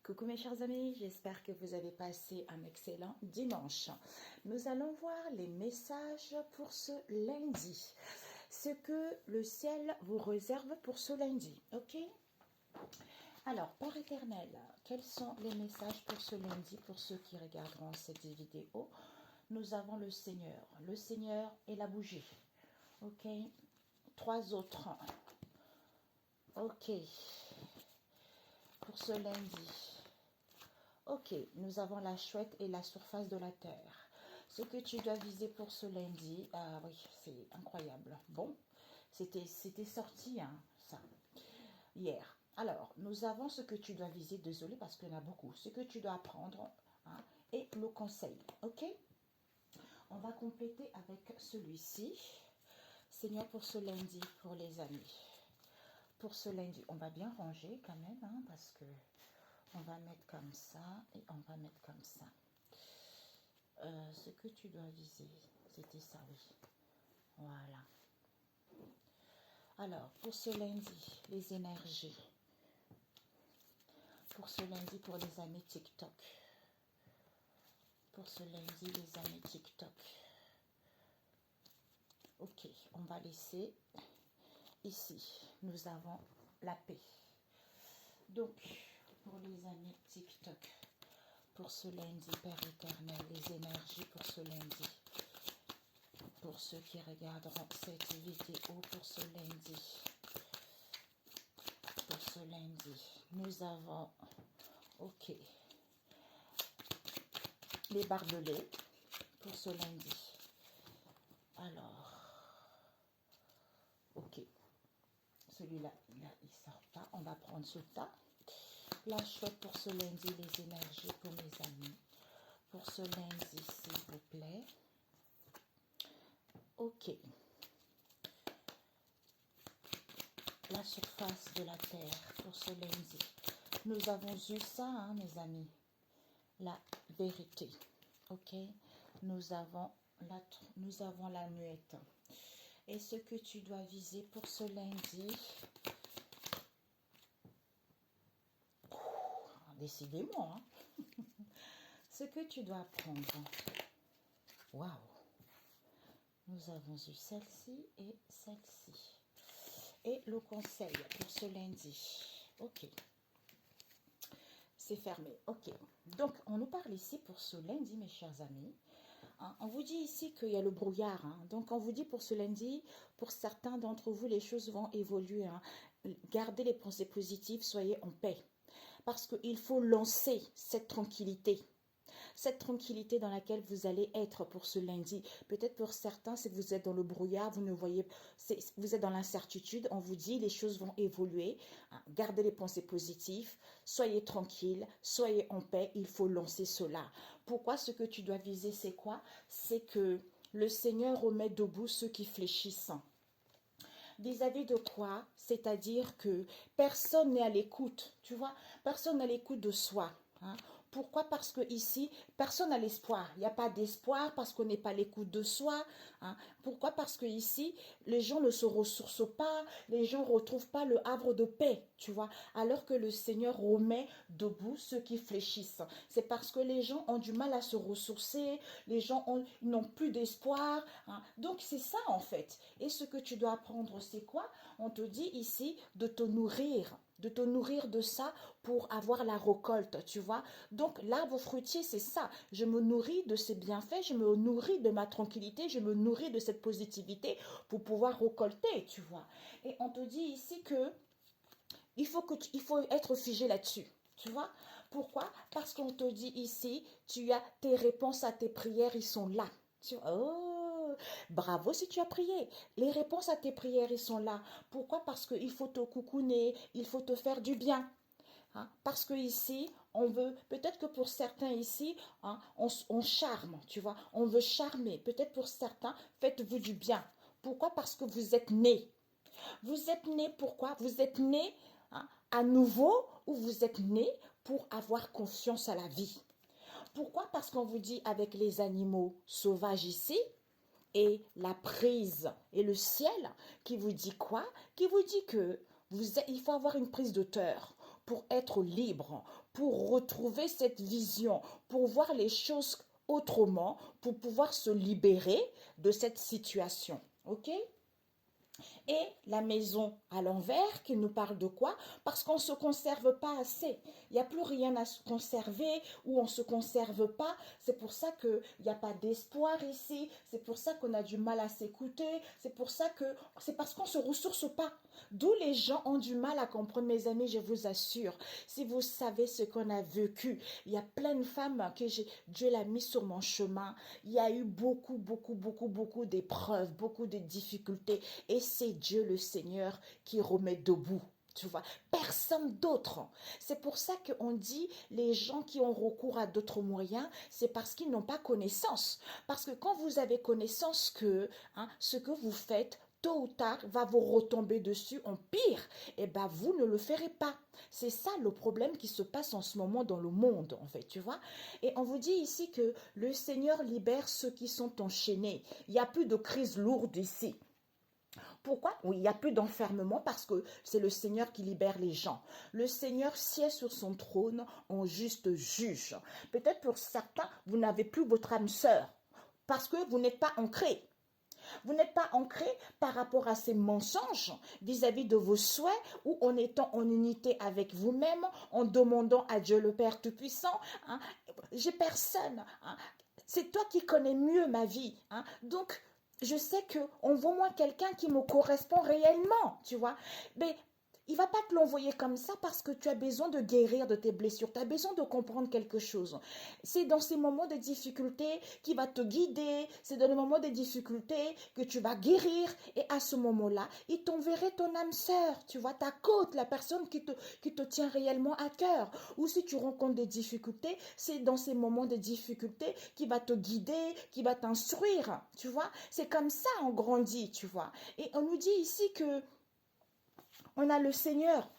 Coucou mes chers amis, j'espère que vous avez passé un excellent dimanche. Nous allons voir les messages pour ce lundi. Ce que le ciel vous réserve pour ce lundi, ok? Alors, Père éternel, quels sont les messages pour ce lundi pour ceux qui regarderont cette vidéo? Nous avons le Seigneur et la bougie, ok? Trois autres, ok, pour ce lundi. Ok, nous avons la chouette et la surface de la terre. Ce que tu dois viser pour ce lundi, oui, c'est incroyable. Bon, c'était sorti, hein, ça, hier. Alors, nous avons ce que tu dois viser, désolé parce qu'il y en a beaucoup. Ce que tu dois apprendre, hein, et le conseil, ok? On va compléter avec celui-ci. Seigneur, pour ce lundi, pour les amis. Pour ce lundi, on va bien ranger quand même, hein, parce que on va mettre comme ça et on va mettre comme ça. Ce que tu dois viser, c'était ça, oui. Voilà. Alors, pour ce lundi, les énergies. Pour ce lundi, pour les amis TikTok. Pour ce lundi, les amis TikTok. Ok, on va laisser ici. Nous avons la paix. Donc, pour les amis TikTok, pour ce lundi, Père éternel, les énergies pour ce lundi. Pour ceux qui regarderont cette vidéo pour ce lundi. Pour ce lundi, nous avons, ok, les barbelés pour ce lundi. Alors, ok, celui-là, il sort pas. On va prendre ce tas. La chouette pour ce lundi, les énergies pour mes amis. Pour ce lundi, s'il vous plaît. Ok. La surface de la terre pour ce lundi. Nous avons eu ça, hein, mes amis. La vérité. Ok. Nous avons la muette. Et ce que tu dois viser pour ce lundi. Décidément. Hein. Ce que tu dois apprendre. Waouh. Nous avons eu celle-ci et celle-ci. Et le conseil pour ce lundi. Ok. C'est fermé. Ok. Donc, on nous parle ici pour ce lundi, mes chers amis. Hein, on vous dit ici qu'il y a le brouillard. Hein. Donc, on vous dit pour ce lundi, pour certains d'entre vous, les choses vont évoluer. Hein. Gardez les pensées positives, soyez en paix. Parce qu'il faut lancer cette tranquillité. Cette tranquillité dans laquelle vous allez être pour ce lundi. Peut-être pour certains, si vous êtes dans le brouillard, vous ne voyez, vous êtes dans l'incertitude, on vous dit les choses vont évoluer. Gardez les pensées positives, soyez tranquille, soyez en paix, il faut lancer cela. Pourquoi? Ce que tu dois viser, c'est quoi? C'est que le Seigneur remet debout ceux qui fléchissent. Vis-à-vis de quoi? C'est-à-dire que personne n'est à l'écoute, tu vois, personne n'est à l'écoute de soi. Hein. Pourquoi? Parce que ici, personne n'a l'espoir. Il n'y a pas d'espoir parce qu'on n'est pas à l'écoute de soi. Hein. Pourquoi? Parce que ici, les gens ne se ressourcent pas, les gens ne retrouvent pas le havre de paix, tu vois. Alors que le Seigneur remet debout ceux qui fléchissent. C'est parce que les gens ont du mal à se ressourcer, les gens n'ont plus d'espoir. Hein. Donc c'est ça en fait. Et ce que tu dois apprendre, c'est quoi? On te dit ici de te nourrir de ça pour avoir la récolte, tu vois. Donc l'arbre fruitier, c'est ça. Je me nourris de ces bienfaits, je me nourris de ma tranquillité, je me nourris de cette positivité pour pouvoir récolter, tu vois. Et on te dit ici que il faut être figé là-dessus. Tu vois? Pourquoi? Parce qu'on te dit ici, tu as tes réponses à tes prières, ils sont là. Tu vois? Oh, bravo si tu as prié. Les réponses à tes prières, ils sont là. Pourquoi? Parce qu'il faut te coucouner, il faut te faire du bien. Hein? Parce que ici, on veut, peut-être que pour certains ici, hein, on charme, tu vois, on veut charmer. Peut-être pour certains, faites-vous du bien. Pourquoi? Parce que vous êtes nés. Vous êtes nés pourquoi? Vous êtes nés, hein, à nouveau, ou vous êtes nés pour avoir confiance à la vie. Pourquoi? Parce qu'on vous dit avec les animaux sauvages ici, et la prise et le ciel qui vous dit quoi? Qui vous dit que il faut avoir une prise de terre pour être libre, pour retrouver cette vision, pour voir les choses autrement, pour pouvoir se libérer de cette situation. OK? Et la maison à l'envers qui nous parle de quoi? Parce qu'on ne se conserve pas assez. Il n'y a plus rien à se conserver ou on ne se conserve pas. C'est pour ça qu'il n'y a pas d'espoir ici. C'est pour ça qu'on a du mal à s'écouter. C'est pour ça que c'est parce qu'on ne se ressource pas. D'où les gens ont du mal à comprendre, mes amis, je vous assure. Si vous savez ce qu'on a vécu, il y a plein de femmes que Dieu l'a mis sur mon chemin. Il y a eu beaucoup d'épreuves, beaucoup de difficultés. Et c'est Dieu le Seigneur qui remet debout. Tu vois, personne d'autre. C'est pour ça qu'on dit les gens qui ont recours à d'autres moyens, c'est parce qu'ils n'ont pas connaissance. Parce que quand vous avez connaissance que ce que vous faites, tôt ou tard, va vous retomber dessus en pire, et ben vous ne le ferez pas. C'est ça le problème qui se passe en ce moment dans le monde, en fait, tu vois. Et on vous dit ici que le Seigneur libère ceux qui sont enchaînés. Il n'y a plus de crise lourde ici. Pourquoi? Oui, il n'y a plus d'enfermement parce que c'est le Seigneur qui libère les gens. Le Seigneur siège sur son trône en juste juge. Peut-être pour certains, vous n'avez plus votre âme sœur parce que vous n'êtes pas ancré. Vous n'êtes pas ancré par rapport à ces mensonges vis-à-vis de vos souhaits ou en étant en unité avec vous-même, en demandant à Dieu le Père Tout-Puissant. J'ai personne. C'est toi qui connais mieux ma vie. Donc, je sais qu'on voit moi quelqu'un qui me correspond réellement, tu vois. Mais il ne va pas te l'envoyer comme ça parce que tu as besoin de guérir de tes blessures. Tu as besoin de comprendre quelque chose. C'est dans ces moments de difficulté qu'il va te guider. C'est dans les moments de difficulté que tu vas guérir. Et à ce moment-là, il t'enverrait ton âme sœur, tu vois, ta côte, la personne qui te tient réellement à cœur. Ou si tu rencontres des difficultés, c'est dans ces moments de difficulté qu'il va te guider, qu'il va t'instruire, tu vois. C'est comme ça on grandit, tu vois. Et on nous dit ici que on a le Seigneur.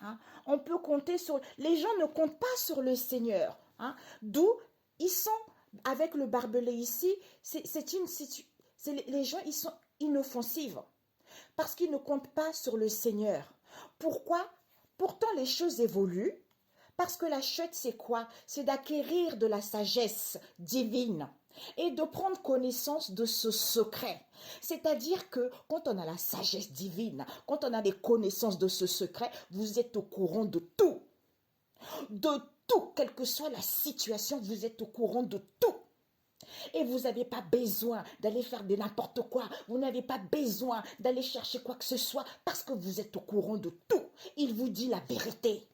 On peut compter sur... Les gens ne comptent pas sur le Seigneur. D'où ils sont, avec le barbelé ici, les gens, ils sont inoffensifs. Parce qu'ils ne comptent pas sur le Seigneur. Pourquoi? Pourtant, les choses évoluent. Parce que la chute, c'est quoi? C'est d'acquérir de la sagesse divine et de prendre connaissance de ce secret. C'est-à-dire que quand on a la sagesse divine, quand on a des connaissances de ce secret, vous êtes au courant de tout. De tout, quelle que soit la situation, vous êtes au courant de tout. Et vous n'avez pas besoin d'aller faire de n'importe quoi. Vous n'avez pas besoin d'aller chercher quoi que ce soit parce que vous êtes au courant de tout. Il vous dit la vérité.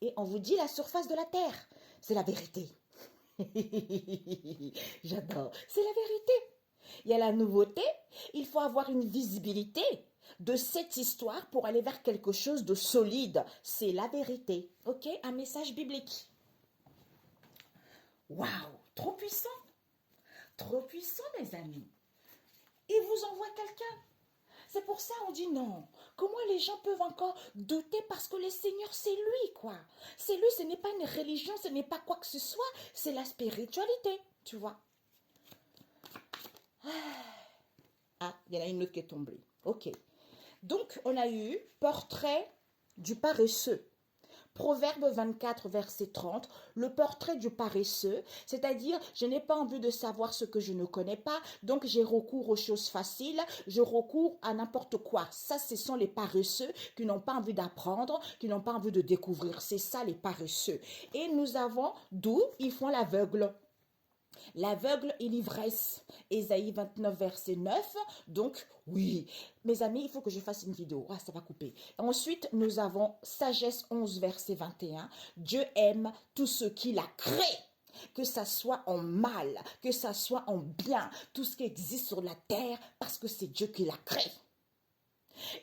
Et on vous dit la surface de la terre. C'est la vérité. J'adore. C'est la vérité. Il y a la nouveauté. Il faut avoir une visibilité de cette histoire pour aller vers quelque chose de solide. C'est la vérité. Ok? Un message biblique. Waouh! Trop puissant. Trop puissant, mes amis. Il vous envoie quelqu'un. C'est pour ça on dit non. Comment les gens peuvent encore douter parce que le Seigneur, c'est lui, quoi. C'est lui, ce n'est pas une religion, ce n'est pas quoi que ce soit, c'est la spiritualité, tu vois. Ah, il y en a une autre qui est tombée. Ok. Donc, on a eu portrait du paresseux. Proverbe 24, verset 30, le portrait du paresseux, c'est-à-dire je n'ai pas envie de savoir ce que je ne connais pas, donc j'ai recours aux choses faciles, je recours à n'importe quoi. Ça, ce sont les paresseux qui n'ont pas envie d'apprendre, qui n'ont pas envie de découvrir. C'est ça les paresseux. Et nous avons, d'où ils font l'aveugle. L'aveugle et l'ivresse. Ésaïe 29, verset 9. Donc, oui, mes amis, il faut que je fasse une vidéo. Ah, ça va couper. Ensuite, nous avons Sagesse 11, verset 21. Dieu aime tout ce qu'il a créé. Que ça soit en mal, que ça soit en bien, tout ce qui existe sur la terre, parce que c'est Dieu qui l'a créé.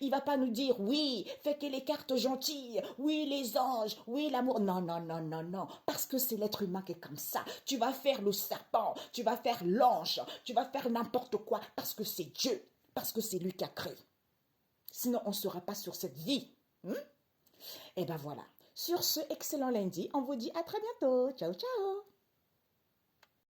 Il va pas nous dire, oui, fais que les cartes gentilles, oui, les anges, oui, l'amour. Non, non, non, non, non. Parce que c'est l'être humain qui est comme ça. Tu vas faire le serpent, tu vas faire l'ange, tu vas faire n'importe quoi, parce que c'est Dieu, parce que c'est lui qui a créé. Sinon, on ne sera pas sur cette vie. Et ben voilà. Sur ce excellent lundi, on vous dit à très bientôt. Ciao, ciao.